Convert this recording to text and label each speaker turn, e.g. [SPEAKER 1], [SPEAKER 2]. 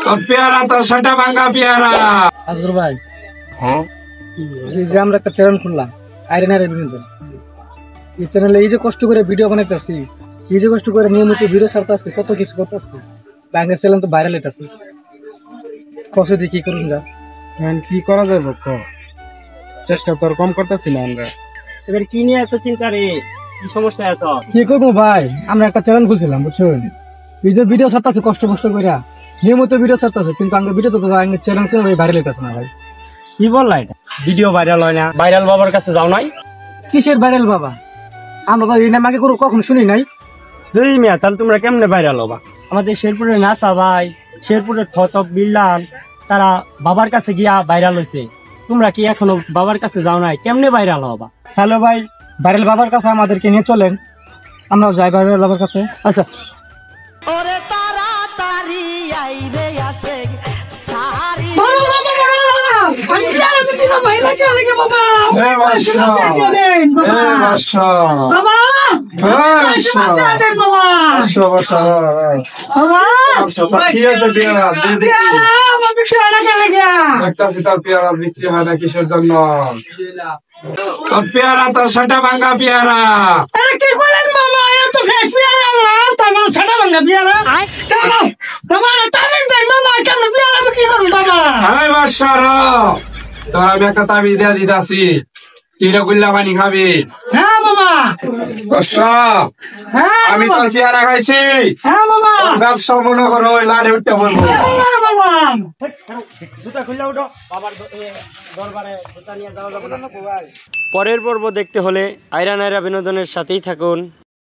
[SPEAKER 1] তোর পেয়ারা তো সেটা ভাঙ্গা পেয়ারা।
[SPEAKER 2] আসগর ভাই, এই যে আমরা একটা চ্যানেল খুললাম আইরেন আইরেন বিনোদন, এই চ্যানেলে এই যে কষ্ট করে ভিডিও বানাইতেছি, এই যে কষ্ট করে নিয়মিত ভিডিও ছাড়তেছি, কত কিছু করতেছি, ব্যাংকের চ্যানেল তো ভাইরাল হইতেছে। কষ্ট দিয়ে কি করুন যা,
[SPEAKER 3] কি করা যাবে চেষ্টা তো আর কম করতেছি না আমরা।
[SPEAKER 4] এবার কি নিয়ে এত চিন্তা রে, কি সমস্যা এত?
[SPEAKER 2] কি করবো ভাই, আমরা একটা চ্যানেল খুলছিলাম বুঝছেন, এই যে ভিডিও ছাড়তেছে কষ্ট করে নিয়মিত ভিডিও ছাড়তেছে, কিন্তু আমাদের ভিডিও তো চ্যানেল কোনো ভাইরাল হইতেছে না ভাই।
[SPEAKER 4] কি বললা এটা? ভিডিও ভাইরাল হয় না? ভাইরাল বাবার কাছে যাও নাই?
[SPEAKER 2] কিসের ভাইরাল বাবা, আমরা তো এই নাম আগে কখনো শুনি নাই।
[SPEAKER 4] দুই মিয়া, তাহলে তোমরা কেমনে ভাইরাল হবা? আমাদের শেরপুরের নাসা ভাই, শেরপুরের ফতক বিল্লাল, তারা বাবার কাছে গিয়া ভাইরাল হয়েছে। তোমরা কি এখনো বাবার কাছে যাও নাই? কেমনে ভাইরাল হবা?
[SPEAKER 2] হ্যালো ভাই, ভাইরাল বাবার কাছে আমাদেরকে নিয়ে চলেন, আমরাও যাই ভাইরাল বাবার কাছে।
[SPEAKER 4] আচ্ছা,
[SPEAKER 5] ওরে তাড়াতাড়ি আইরে আসে সারি
[SPEAKER 1] পেয়ারা বিক্রি হয় না কিসের জন্য? তোর পেয়ারা তো সেটা ভাঙ্গা পেয়ারা।
[SPEAKER 5] কি বলেন মামা, এত ফ্রেশ পেয়ারা না, তারপর ছাটা ভাঙা পেয়ারা। মামা তামিজ দেন মামা, কেমন পেয়ারা বিক্রি করুন মামা?
[SPEAKER 1] হ্যাঁ বাদশাহ, তোর আমি একটা তাবিজ দেয়া দিতেছি, তিনটা গুল্লা পানি খাবি।
[SPEAKER 5] হ্যাঁ মামা,
[SPEAKER 1] বাদশাহ,
[SPEAKER 5] হ্যাঁ
[SPEAKER 1] আমি তোর পেয়ারা খাইছি,
[SPEAKER 5] হ্যাঁ মামা,
[SPEAKER 1] ব্যবসা মনে করো ওই লাড়ে উঠতে বলবো।
[SPEAKER 5] হ্যাঁ মামা।
[SPEAKER 4] জুতা খুলে উঠো, বাবার দরবারে জুতা নিয়ে যাওয়া যাবে না। পরের পর্ব দেখতে হলে আয়রা নায়রা বিনোদনের সাথেই থাকুন।